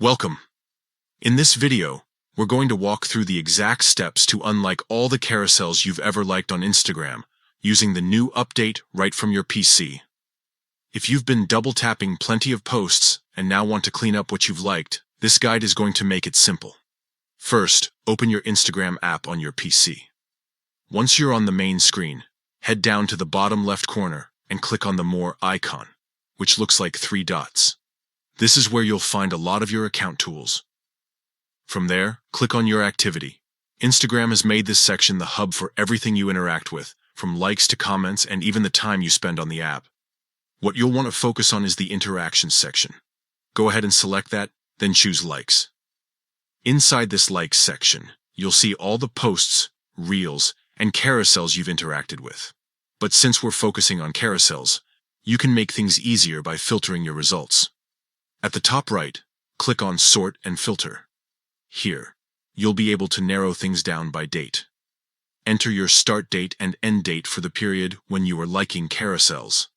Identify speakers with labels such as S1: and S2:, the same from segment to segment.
S1: Welcome. In this video, we're going to walk through the exact steps to unlike all the carousels you've ever liked on Instagram, using the new update right from your PC. If you've been double-tapping plenty of posts and now want to clean up what you've liked, this guide is going to make it simple. First, open your Instagram app on your PC. Once you're on the main screen, head down to the bottom left corner and click on the More icon, which looks like 3 dots. This is where you'll find a lot of your account tools. From there, click on your activity. Instagram has made this section the hub for everything you interact with, from likes to comments and even the time you spend on the app. What you'll want to focus on is the interactions section. Go ahead and select that, then choose likes. Inside this likes section, you'll see all the posts, reels, and carousels you've interacted with. But since we're focusing on carousels, you can make things easier by filtering your results. At the top right, click on Sort and Filter. Here, you'll be able to narrow things down by date. Enter your start date and end date for the period when you were liking carousels.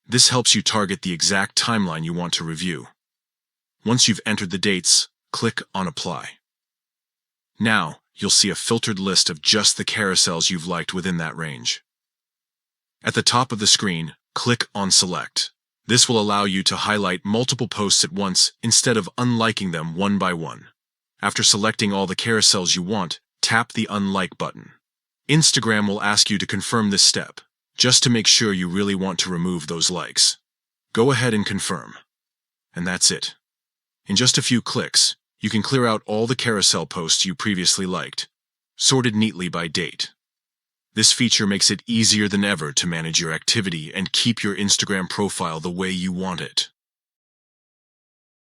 S1: This helps you target the exact timeline you want to review. Once you've entered the dates, click on Apply. Now, you'll see a filtered list of just the carousels you've liked within that range. At the top of the screen, click on Select. This will allow you to highlight multiple posts at once instead of unliking them one by one. After selecting all the carousels you want, tap the Unlike button. Instagram will ask you to confirm this step, just to make sure you really want to remove those likes. Go ahead and confirm. And that's it. In just a few clicks, you can clear out all the carousel posts you previously liked, sorted neatly by date. This feature makes it easier than ever to manage your activity and keep your Instagram profile the way you want it.